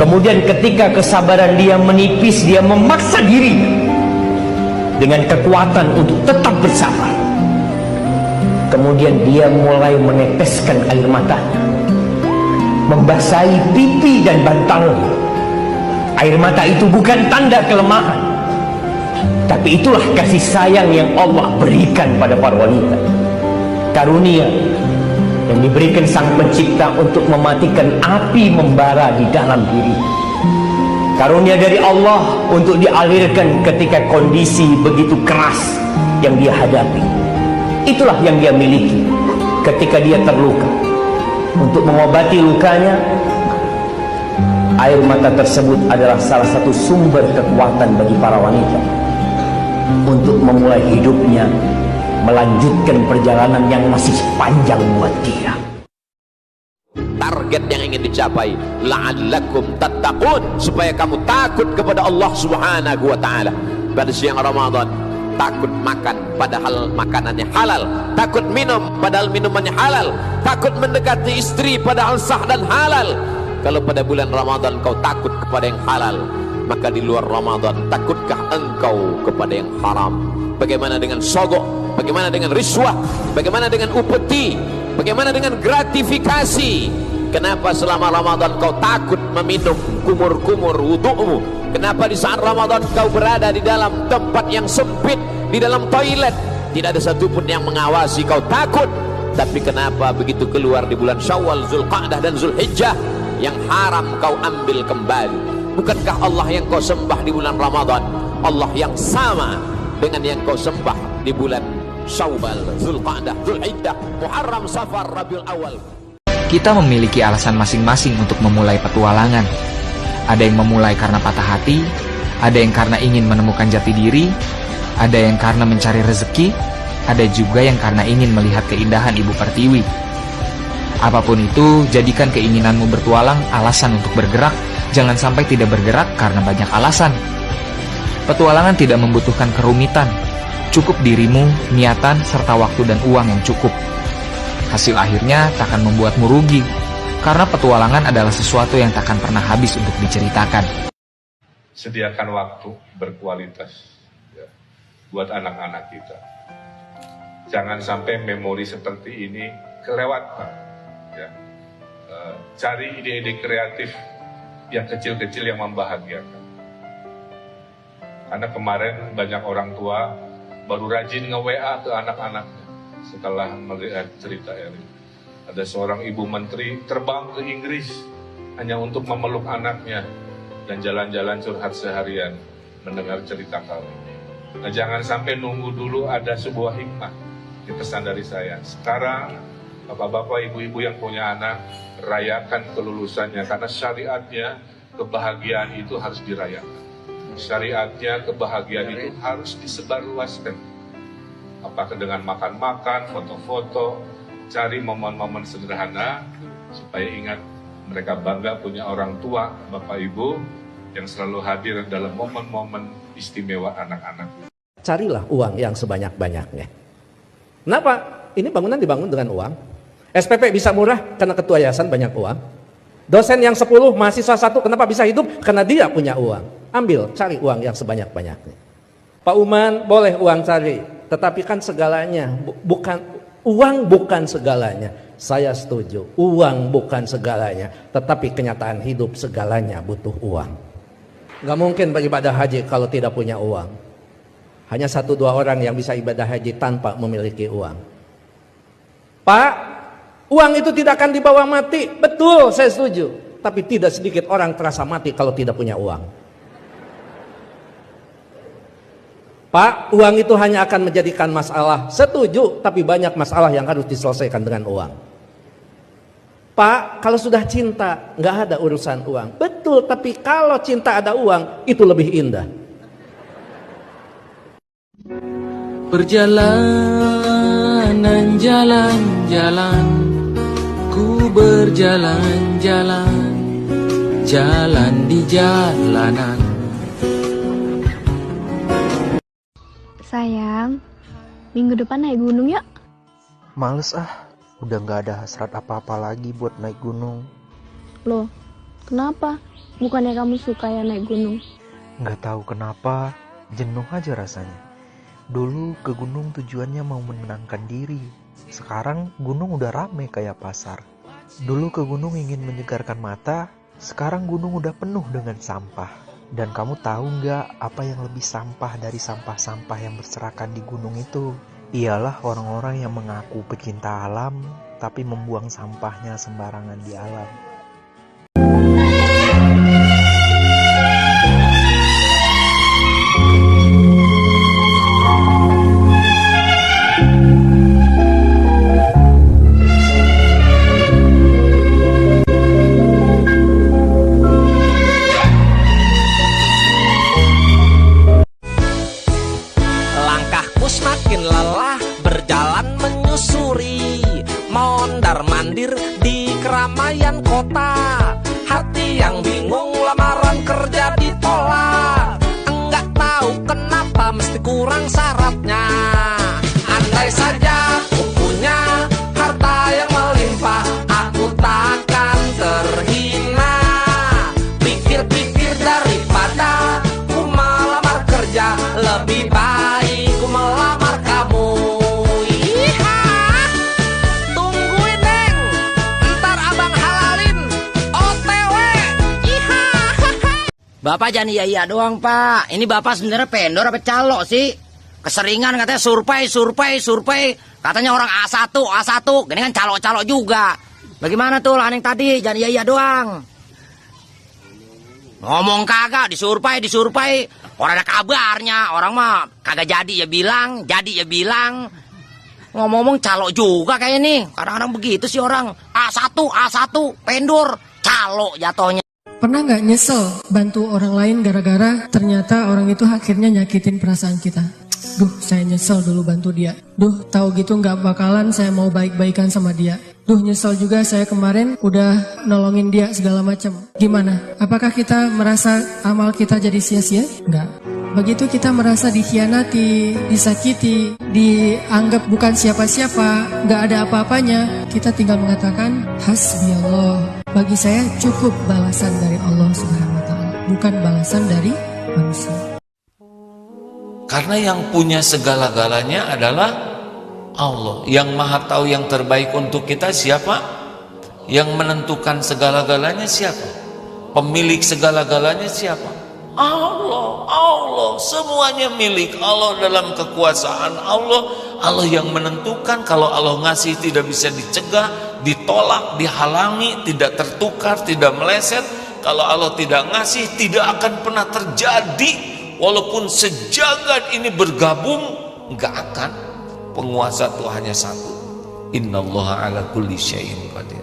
Kemudian ketika kesabaran dia menipis, dia memaksa diri dengan kekuatan untuk tetap bersabar. Kemudian dia mulai meneteskan air matanya, membasahi pipi dan bantalnya. Air mata itu bukan tanda kelemahan, tapi itulah kasih sayang yang Allah berikan pada para wanita. Karunia yang diberikan Sang Pencipta untuk mematikan api membara di dalam diri. Karunia dari Allah untuk dialirkan ketika kondisi begitu keras yang dia hadapi. Itulah yang dia miliki ketika dia terluka. Untuk mengobati lukanya, air mata tersebut adalah salah satu sumber kekuatan bagi para wanita untuk memulai hidupnya, melanjutkan perjalanan yang masih panjang buat dia. Target yang ingin dicapai, la'allakum tattaqun, supaya kamu takut kepada Allah Subhanahu wa taala. Pada siang Ramadan, takut makan padahal makanannya halal, takut minum padahal minumannya halal, takut mendekati istri padahal sah dan halal. Kalau pada bulan Ramadan kau takut kepada yang halal, maka di luar Ramadan takutkah engkau kepada yang haram? Bagaimana dengan sogok? Bagaimana dengan riswah? Bagaimana dengan upeti? Bagaimana dengan gratifikasi? Kenapa selama Ramadan kau takut meminum kumur-kumur wudu'mu? Kenapa di saat Ramadan kau berada di dalam tempat yang sempit, di dalam toilet, tidak ada satupun yang mengawasi, kau takut? Tapi kenapa begitu keluar di bulan Syawal, Zulqa'dah dan Zulhijjah, yang haram kau ambil kembali? Bukankah Allah yang kau sembah di bulan Ramadan Allah yang sama dengan yang kau sembah di bulan Syawal, Zulqa'dah, Zulhijjah, Muharram, Safar, Rabiul Awal? Kita memiliki alasan masing-masing untuk memulai petualangan. Ada yang memulai karena patah hati, ada yang karena ingin menemukan jati diri, ada yang karena mencari rezeki, ada juga yang karena ingin melihat keindahan Ibu Pertiwi. Apapun itu, jadikan keinginanmu bertualang alasan untuk bergerak. Jangan sampai tidak bergerak karena banyak alasan. Petualangan tidak membutuhkan kerumitan. Cukup dirimu, niatan, serta waktu dan uang yang cukup. Hasil akhirnya takkan membuatmu rugi, karena petualangan adalah sesuatu yang takkan pernah habis untuk diceritakan. Sediakan waktu berkualitas ya, buat anak-anak kita. Jangan sampai memori seperti ini kelewatan. Ya. Cari ide-ide kreatif yang kecil-kecil yang membahagiakan. Karena kemarin banyak orang tua baru rajin nge-WA ke anak-anaknya setelah melihat cerita ini. Ada seorang ibu menteri terbang ke Inggris hanya untuk memeluk anaknya dan jalan-jalan curhat seharian mendengar cerita kami. Nah, jangan sampai nunggu dulu ada sebuah hikmah. Ini pesan dari saya. Sekarang bapak-bapak, ibu-ibu yang punya anak, rayakan kelulusannya, karena syariatnya kebahagiaan itu harus dirayakan. Syariatnya kebahagiaan itu harus disebarluaskan. Apakah dengan makan-makan, foto-foto, cari momen-momen sederhana supaya ingat mereka bangga punya orang tua, bapak ibu yang selalu hadir dalam momen-momen istimewa anak-anak. Carilah uang yang sebanyak-banyaknya. Kenapa? Ini bangunan dibangun dengan uang. SPP bisa murah karena ketua yayasan banyak uang. Dosen yang 10, mahasiswa 1, kenapa bisa hidup? Karena dia punya uang. Ambil, cari uang yang sebanyak-banyaknya. Pak Uman, boleh uang cari. Tetapi kan segalanya, uang bukan segalanya. Saya setuju, uang bukan segalanya. Tetapi kenyataan hidup segalanya butuh uang. Gak mungkin beribadah haji kalau tidak punya uang. Hanya 1-2 orang yang bisa ibadah haji tanpa memiliki uang. Pak, uang itu tidak akan dibawa mati. Betul, saya setuju. Tapi tidak sedikit orang terasa mati kalau tidak punya uang. Pak, uang itu hanya akan menjadikan masalah. Setuju, tapi banyak masalah yang harus diselesaikan dengan uang. Pak, kalau sudah cinta, nggak ada urusan uang. Betul, tapi kalau cinta ada uang, itu lebih indah. Perjalanan jalan-jalan, ku berjalan-jalan, jalan di jalanan. Sayang, minggu depan naik gunung yuk. Males udah gak ada hasrat apa-apa lagi buat naik gunung. Loh, kenapa? Bukannya kamu suka ya naik gunung? Nggak tahu kenapa, jenuh aja rasanya. Dulu ke gunung tujuannya mau menenangkan diri. Sekarang gunung udah rame kayak pasar. Dulu ke gunung ingin menyegarkan mata, sekarang gunung udah penuh dengan sampah. Dan kamu tahu nggak apa yang lebih sampah dari sampah-sampah yang berserakan di gunung itu? Ialah orang-orang yang mengaku pecinta alam, tapi membuang sampahnya sembarangan di alam. Semakin lelah berjalan menyusuri, mondar-mandir di keramaian kota. Hati yang bingung, lamaran kerja ditolak. Enggak tahu kenapa mesti kurang syaratnya. Andai saja aku punya harta yang melimpah, aku takkan terhina. Pikir-pikir daripada ku melamar kerja, lebih baik melamar kamu. Iha, tungguin Neng, ntar abang halalin OTW. Iha. Bapak jangan iya doang Pak. Ini Bapak sebenarnya pendor apa calo sih? Keseringan katanya survei. Katanya orang A1. Gini kan calo juga. Bagaimana tuh lah Neng tadi? Jangan iya doang. Ngomong kagak, disurvei. Orang ada kabarnya, orang mah kagak jadi ya bilang. Ngomong-ngomong calo juga kayak ini. Kadang-kadang begitu sih orang. A1, pendor, calo jatohnya. Pernah nggak nyesel bantu orang lain gara-gara ternyata orang itu akhirnya nyakitin perasaan kita? Duh, saya nyesel dulu bantu dia. Duh, tahu gitu nggak bakalan saya mau baik-baikan sama dia. Duh, nyesel juga saya kemarin udah nolongin dia segala macam. Gimana? Apakah kita merasa amal kita jadi sia-sia? Enggak. Begitu kita merasa dikhianati, disakiti, dianggap bukan siapa-siapa, nggak ada apa-apanya, kita tinggal mengatakan hasbiyallah. Bagi saya cukup balasan dari Allah Subhanahu wa taala, bukan balasan dari manusia. Karena yang punya segala-galanya adalah Allah. Yang maha tahu yang terbaik untuk kita siapa? Yang menentukan segala-galanya siapa? Pemilik segala-galanya siapa? Allah. Semuanya milik Allah, dalam kekuasaan Allah. Allah yang menentukan. Kalau Allah ngasih tidak bisa dicegah, ditolak, dihalangi, tidak tertukar, tidak meleset. Kalau Allah tidak ngasih, tidak akan pernah terjadi. Walaupun sejagat ini bergabung, nggak akan. Penguasa itu hanya satu. Innallaha ala kulli syai'in qadir.